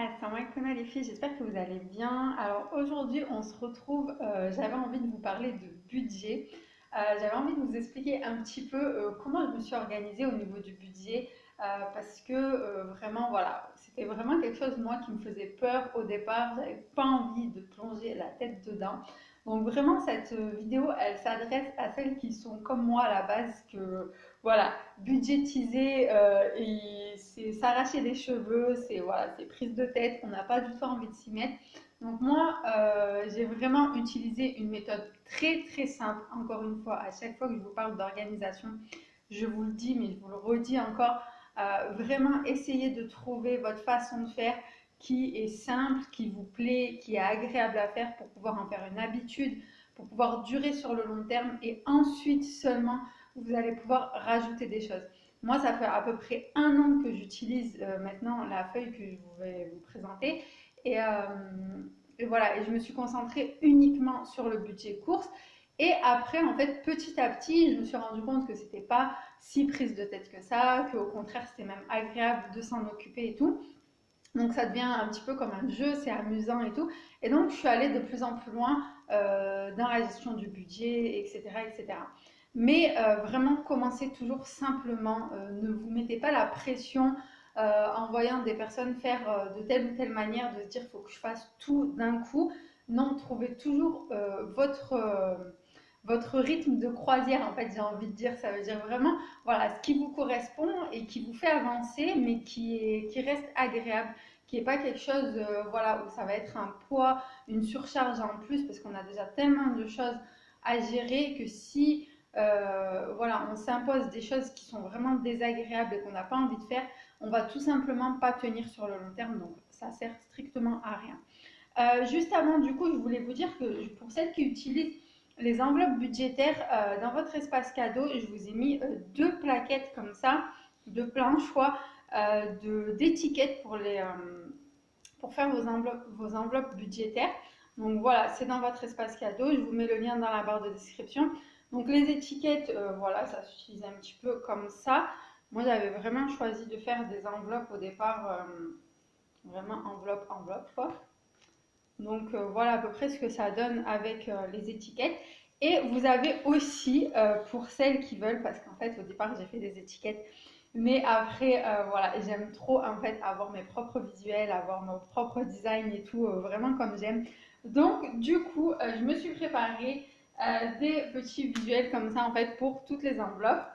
Assalamu alaikum les filles, j'espère que vous allez bien. Alors aujourd'hui on se retrouve, j'avais envie de vous parler de budget. J'avais envie de vous expliquer un petit peu comment je me suis organisée au niveau du budget parce que vraiment voilà, c'était vraiment quelque chose moi qui me faisait peur au départ, j'avais pas envie de plonger la tête dedans. Donc vraiment cette vidéo elle s'adresse à celles qui sont comme moi à la base que voilà, budgétiser et c'est s'arracher les cheveux, c'est voilà, c'est prise de tête, on n'a pas du tout envie de s'y mettre. Donc moi, j'ai vraiment utilisé une méthode très très simple. Encore une fois, à chaque fois que je vous parle d'organisation, je vous le dis, mais je vous le redis encore, vraiment essayez de trouver votre façon de faire qui est simple, qui vous plaît, qui est agréable à faire pour pouvoir en faire une habitude, pour pouvoir durer sur le long terme et ensuite seulement vous allez pouvoir rajouter des choses. Moi, ça fait à peu près un an que j'utilise maintenant la feuille que je vais vous présenter. Et, euh, et voilà, et je me suis concentrée uniquement sur le budget course. Et après, en fait, petit à petit, je me suis rendu compte que c'était pas si prise de tête que ça, qu'au contraire, c'était même agréable de s'en occuper et tout. Donc ça devient un petit peu comme un jeu, c'est amusant et tout. Et donc je suis allée de plus en plus loin dans la gestion du budget, etc. etc. Mais vraiment commencez toujours simplement, ne vous mettez pas la pression en voyant des personnes faire de telle ou telle manière, de se dire il faut que je fasse tout d'un coup. Non, trouvez toujours votre rythme de croisière, en fait, j'ai envie de dire. Ça veut dire vraiment, voilà, ce qui vous correspond et qui vous fait avancer, mais qui reste agréable, qui n'est pas quelque chose, voilà, où ça va être un poids, une surcharge en plus, parce qu'on a déjà tellement de choses à gérer que si, voilà, on s'impose des choses qui sont vraiment désagréables et qu'on n'a pas envie de faire, on va tout simplement pas tenir sur le long terme, donc ça sert strictement à rien. Juste avant, du coup, je voulais vous dire que pour celles qui utilisent les enveloppes budgétaires dans votre espace cadeau, je vous ai mis deux plaquettes comme ça, de plein choix d'étiquettes pour faire vos enveloppes budgétaires. Donc voilà, c'est dans votre espace cadeau. Je vous mets le lien dans la barre de description. Donc les étiquettes, voilà, ça s'utilise un petit peu comme ça. Moi, j'avais vraiment choisi de faire des enveloppes au départ, vraiment enveloppe, quoi. Donc voilà à peu près ce que ça donne avec les étiquettes. Et vous avez aussi, pour celles qui veulent, parce qu'en fait au départ j'ai fait des étiquettes, mais après voilà, j'aime trop en fait avoir mes propres visuels, avoir mon propre design et tout, vraiment comme j'aime. Donc du coup, je me suis préparé des petits visuels comme ça en fait pour toutes les enveloppes.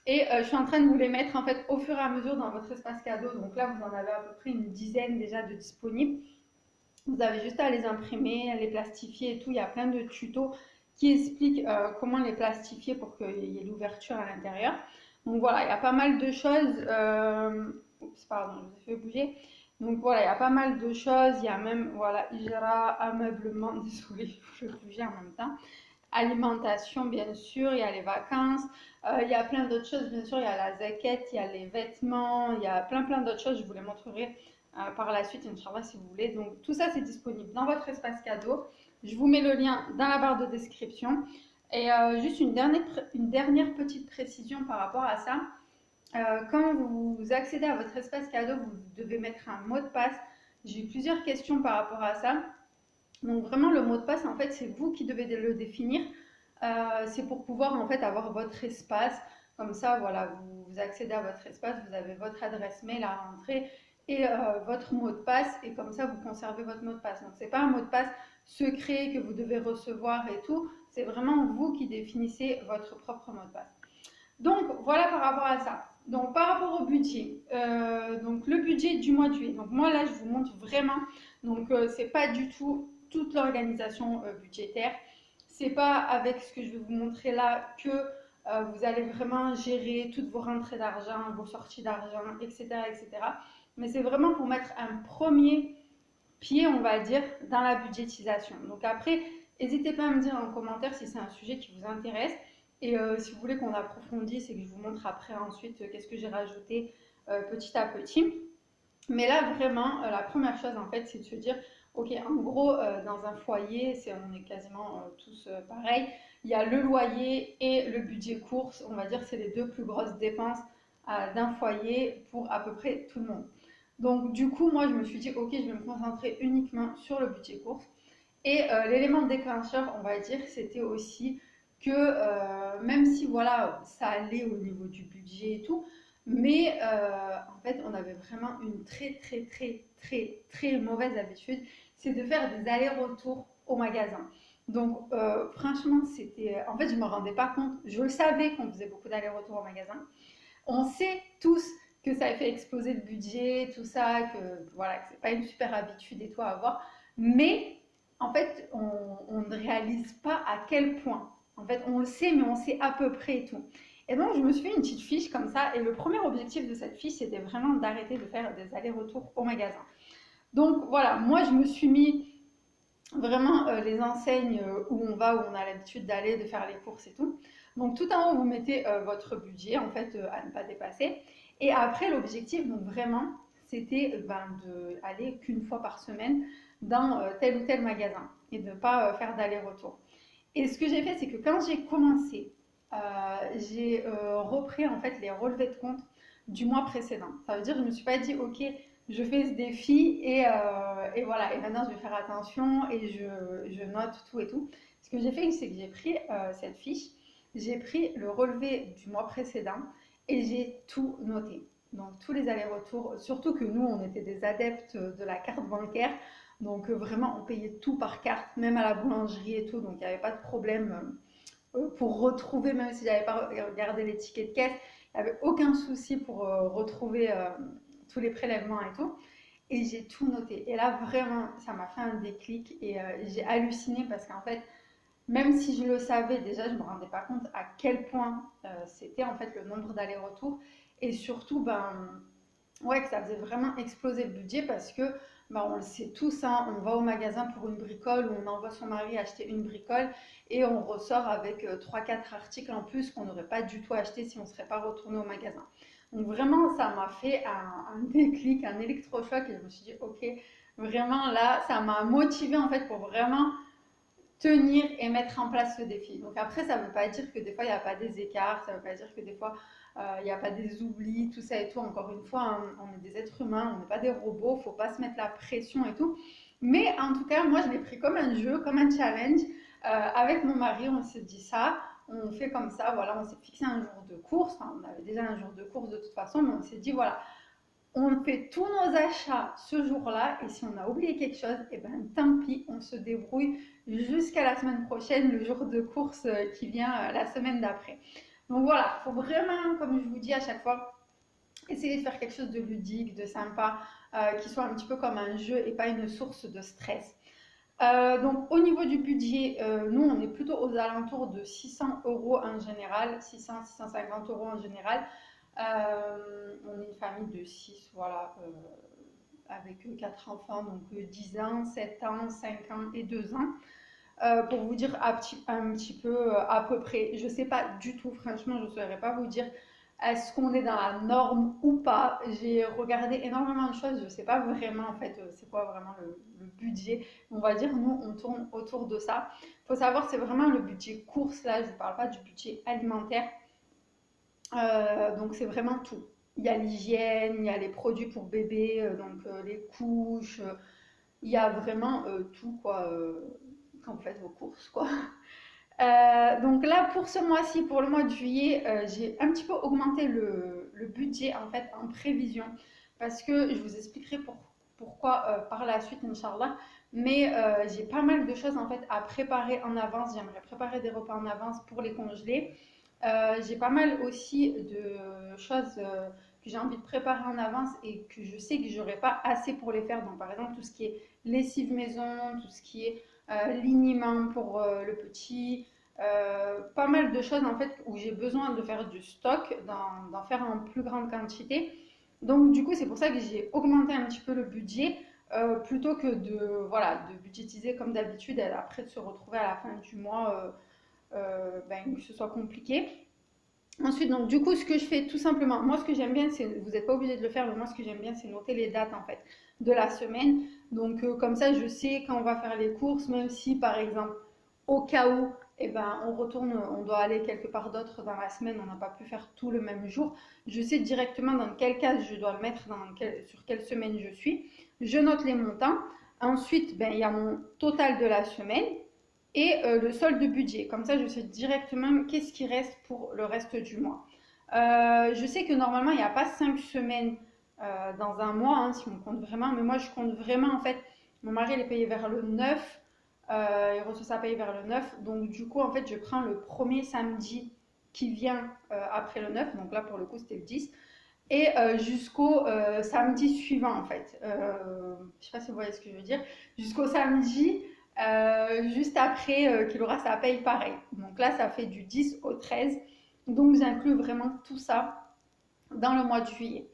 Et je suis en train de vous les mettre en fait au fur et à mesure dans votre espace cadeau. Donc là, vous en avez à peu près une dizaine déjà de disponibles. Vous avez juste à les imprimer, les plastifier et tout. Il y a plein de tutos qui expliquent comment les plastifier pour qu'il y ait l'ouverture à l'intérieur. Donc voilà, il y a pas mal de choses. Oups, pardon, je vous ai fait bouger. Donc voilà, il y a pas mal de choses. Il y a même, voilà, Ijra, ameublement, désolé, je vais bouger en même temps. Alimentation, bien sûr, il y a les vacances, il y a plein d'autres choses, bien sûr, il y a la zaquette, il y a les vêtements, il y a plein d'autres choses, je vous les montrerai par la suite, Inch'Allah, si vous voulez. Donc tout ça, c'est disponible dans votre espace cadeau. Je vous mets le lien dans la barre de description. Et juste une dernière petite précision par rapport à ça. Quand vous accédez à votre espace cadeau, vous devez mettre un mot de passe. J'ai eu plusieurs questions par rapport à ça. Donc vraiment, le mot de passe, en fait, c'est vous qui devez le définir. C'est pour pouvoir en fait avoir votre espace. Comme ça, voilà, vous accédez à votre espace, vous avez votre adresse mail à rentrer et votre mot de passe. Et comme ça, vous conservez votre mot de passe. Donc, c'est pas un mot de passe secret que vous devez recevoir et tout. C'est vraiment vous qui définissez votre propre mot de passe. Donc, voilà par rapport à ça. Donc, par rapport au budget, donc le budget du mois de juillet. Donc, moi, là, je vous montre vraiment. Donc, c'est pas du tout toute l'organisation budgétaire. C'est pas avec ce que je vais vous montrer là que vous allez vraiment gérer toutes vos rentrées d'argent, vos sorties d'argent, etc., etc. Mais c'est vraiment pour mettre un premier pied, on va dire, dans la budgétisation. Donc après, n'hésitez pas à me dire en commentaire si c'est un sujet qui vous intéresse. Et si vous voulez qu'on approfondisse et que je vous montre après ensuite qu'est-ce que j'ai rajouté petit à petit. Mais là, vraiment, la première chose, en fait, c'est de se dire, ok, en gros, dans un foyer, on est quasiment tous pareils. Il y a le loyer et le budget course. On va dire que c'est les deux plus grosses dépenses d'un foyer pour à peu près tout le monde. Donc du coup, moi, je me suis dit, ok, je vais me concentrer uniquement sur le budget course. Et l'élément déclencheur, on va dire, c'était aussi que même si voilà, ça allait au niveau du budget et tout, mais en fait, on avait vraiment une très mauvaise habitude, c'est de faire des allers-retours au magasin. Donc franchement, c'était, en fait, je me rendais pas compte. Je le savais qu'on faisait beaucoup d'allers-retours au magasin. On sait tous que ça fait exploser le budget, tout ça, que voilà, que c'est pas une super habitude et tout à avoir. Mais en fait, on ne réalise pas à quel point. En fait, on le sait, mais on sait à peu près et tout. Et donc, je me suis fait une petite fiche comme ça. Et le premier objectif de cette fiche, c'était vraiment d'arrêter de faire des allers-retours au magasin. Donc voilà, moi, je me suis mis vraiment les enseignes où on va, où on a l'habitude d'aller, de faire les courses et tout. Donc tout en haut, vous mettez votre budget en fait à ne pas dépasser. Et après, l'objectif, donc vraiment, c'était d'aller qu'une fois par semaine dans tel ou tel magasin et de ne pas faire d'aller-retour. Et ce que j'ai fait, c'est que quand j'ai commencé, j'ai repris en fait les relevés de compte du mois précédent. Ça veut dire que je ne me suis pas dit, ok, je fais ce défi et voilà, et maintenant je vais faire attention et je note tout et tout. Ce que j'ai fait, c'est que j'ai pris cette fiche, j'ai pris le relevé du mois précédent et j'ai tout noté. Donc tous les allers-retours, surtout que nous, on était des adeptes de la carte bancaire. Donc vraiment, on payait tout par carte, même à la boulangerie et tout. Donc il n'y avait pas de problème pour retrouver, même si j'avais pas regardé les tickets de caisse, il n'y avait aucun souci pour retrouver tous les prélèvements et tout. Et j'ai tout noté. Et là, vraiment, ça m'a fait un déclic et j'ai halluciné parce qu'en fait, même si je le savais déjà, je ne me rendais pas compte à quel point c'était en fait le nombre d'allers-retours. Et surtout, ouais, que ça faisait vraiment exploser le budget parce que on le sait tous, hein, on va au magasin pour une bricole ou on envoie son mari acheter une bricole et on ressort avec 3-4 articles en plus qu'on n'aurait pas du tout acheté si on ne serait pas retourné au magasin. Donc vraiment, ça m'a fait un déclic, un électrochoc et je me suis dit, ok, vraiment là, ça m'a motivé en fait pour vraiment tenir et mettre en place ce défi. Donc après, ça ne veut pas dire que des fois, il n'y a pas des écarts, ça ne veut pas dire que des fois, il n'y a pas des oublis, tout ça et tout. Encore une fois, hein, on est des êtres humains, on n'est pas des robots, il ne faut pas se mettre la pression et tout. Mais en tout cas, moi, je l'ai pris comme un jeu, comme un challenge. Avec mon mari, on s'est dit ça, on fait comme ça, voilà, on s'est fixé un jour de course. Enfin, on avait déjà un jour de course de toute façon, mais on s'est dit, voilà, on fait tous nos achats ce jour-là et si on a oublié quelque chose, et ben tant pis, on se débrouille jusqu'à la semaine prochaine, le jour de course qui vient la semaine d'après. Donc voilà, il faut vraiment, comme je vous dis à chaque fois, essayer de faire quelque chose de ludique, de sympa, qui soit un petit peu comme un jeu et pas une source de stress. Donc au niveau du budget, nous on est plutôt aux alentours de 600 euros en général, 600-650 euros en général. On est une famille de 6, voilà, avec 4 enfants, donc 10 ans, 7 ans, 5 ans et 2 ans. Pour vous dire un petit peu à peu près, je ne sais pas du tout, franchement, je ne saurais pas vous dire est-ce qu'on est dans la norme ou pas. J'ai regardé énormément de choses, je ne sais pas vraiment en fait c'est quoi vraiment le budget. On va dire, nous, on tourne autour de ça. Il faut savoir, c'est vraiment le budget course, là, je ne parle pas du budget alimentaire. Donc c'est vraiment tout. Il y a l'hygiène, il y a les produits pour bébé, donc les couches, il y a vraiment tout quoi quand vous faites vos courses quoi. Donc là pour ce mois-ci, pour le mois de juillet, j'ai un petit peu augmenté le budget en fait en prévision parce que je vous expliquerai pourquoi par la suite Inch'Allah. Mais j'ai pas mal de choses en fait à préparer en avance. J'aimerais préparer des repas en avance pour les congeler. J'ai pas mal aussi de choses que j'ai envie de préparer en avance et que je sais que j'aurai pas assez pour les faire. Donc par exemple tout ce qui est lessive maison, tout ce qui est liniment pour le petit, pas mal de choses en fait où j'ai besoin de faire du stock, d'en faire en plus grande quantité. Donc du coup c'est pour ça que j'ai augmenté un petit peu le budget plutôt que de, voilà, de budgétiser comme d'habitude et après de se retrouver à la fin du mois que ce soit compliqué. Ensuite, donc du coup, ce que je fais tout simplement, moi ce que j'aime bien, c'est, vous n'êtes pas obligé de le faire, mais moi ce que j'aime bien, c'est noter les dates en fait de la semaine. Donc comme ça, je sais quand on va faire les courses, même si par exemple, au cas où et ben on retourne, on doit aller quelque part d'autre dans la semaine, on n'a pas pu faire tout le même jour. Je sais directement dans quelle case je dois le mettre, sur quelle semaine je suis. Je note les montants. Ensuite, ben, il y a mon total de la semaine et le solde de budget. Comme ça, je sais directement qu'est-ce qui reste pour le reste du mois. Je sais que normalement, il n'y a pas 5 semaines dans un mois, hein, si on compte vraiment, mais moi, je compte vraiment, en fait, mon mari, il est payé vers le 9, il reçoit sa paye vers le 9, donc du coup, en fait, je prends le premier samedi qui vient après le 9, donc là, pour le coup, c'était le 10, et jusqu'au samedi suivant, en fait. Je sais pas si vous voyez ce que je veux dire. Jusqu'au samedi, juste après qu'il aura sa paye pareil. Donc là, ça fait du 10 au 13. Donc j'inclus vraiment tout ça dans le mois de juillet.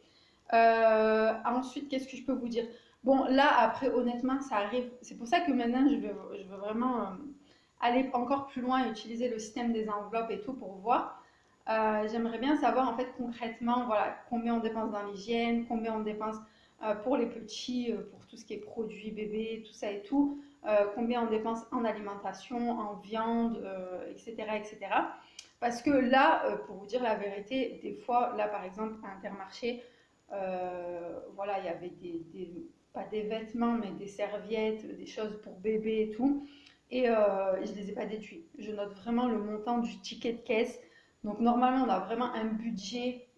Ensuite, qu'est-ce que je peux vous dire? Bon, là, après, honnêtement, ça arrive. C'est pour ça que maintenant, je veux vraiment aller encore plus loin et utiliser le système des enveloppes et tout pour voir. J'aimerais bien savoir en fait concrètement voilà, combien on dépense dans l'hygiène, combien on dépense pour les petits, pour tout ce qui est produits bébés, tout ça et tout, combien on dépense en alimentation, en viande, etc., etc. Parce que là, pour vous dire la vérité, des fois, là par exemple, à Intermarché, voilà, il y avait pas des vêtements, mais des serviettes, des choses pour bébé et tout. Et je ne les ai pas déduits. Je note vraiment le montant du ticket de caisse. Donc normalement, on a vraiment un budget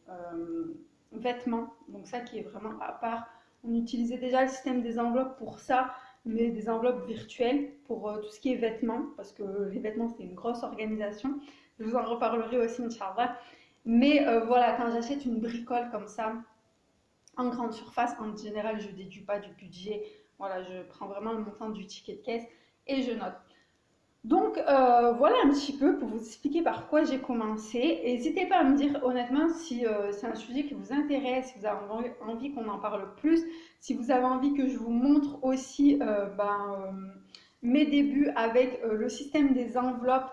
vêtements. Donc ça qui est vraiment à part. On utilisait déjà le système des enveloppes pour ça, mais des enveloppes virtuelles pour tout ce qui est vêtements, parce que les vêtements, c'est une grosse organisation. Je vous en reparlerai aussi, Inch'Allah. Mais voilà, quand j'achète une bricole comme ça, en grande surface, en général, je ne déduis pas du budget. Voilà, je prends vraiment le montant du ticket de caisse et je note. Donc voilà un petit peu pour vous expliquer par quoi j'ai commencé. N'hésitez pas à me dire honnêtement si c'est un sujet qui vous intéresse, si vous avez envie qu'on en parle plus, si vous avez envie que je vous montre aussi mes débuts avec le système des enveloppes.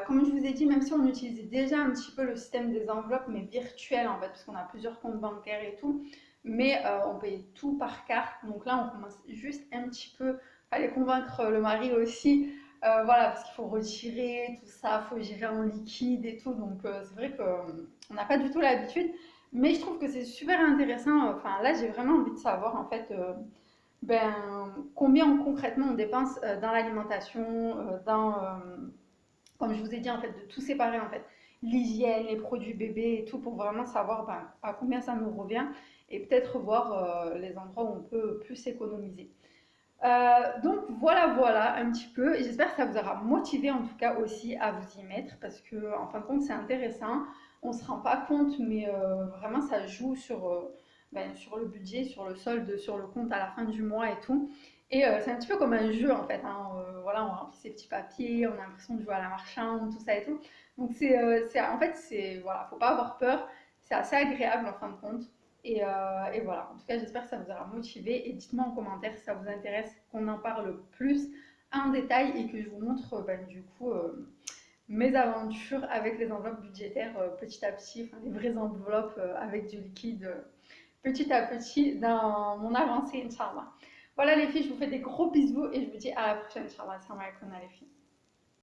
Comme je vous ai dit, même si on utilisait déjà un petit peu le système des enveloppes, mais virtuel en fait, parce qu'on a plusieurs comptes bancaires et tout, mais on paye tout par carte. Donc là, on commence juste un petit peu à aller convaincre le mari aussi. Voilà, parce qu'il faut retirer tout ça, il faut gérer en liquide et tout. Donc c'est vrai qu'on n'a pas du tout l'habitude. Mais je trouve que c'est super intéressant. Enfin là, j'ai vraiment envie de savoir en fait ben, combien concrètement on dépense dans l'alimentation, comme je vous ai dit en fait, de tout séparer en fait. L'hygiène, les produits bébés et tout pour vraiment savoir ben, à combien ça nous revient et peut-être voir les endroits où on peut plus économiser. Donc voilà un petit peu. Et j'espère que ça vous aura motivé en tout cas aussi à vous y mettre parce que en fin de compte c'est intéressant. On ne se rend pas compte, mais vraiment ça joue sur le budget, sur le solde, sur le compte à la fin du mois et tout. Et c'est un petit peu comme un jeu en fait, hein. Voilà, on remplit ses petits papiers, on a l'impression de jouer à la marchande, tout ça et tout. Donc en fait, voilà, faut pas avoir peur. C'est assez agréable en fin de compte. Et voilà, en tout cas, j'espère que ça vous aura motivé. Et dites-moi en commentaire si ça vous intéresse qu'on en parle plus en détail et que je vous montre du coup mes aventures avec les enveloppes budgétaires petit à petit, enfin les vraies enveloppes avec du liquide petit à petit dans mon avancée, Inch'Allah. Voilà les filles, je vous fais des gros bisous et je vous dis à la prochaine, Inch'Allah. Assalamu alaikum les filles.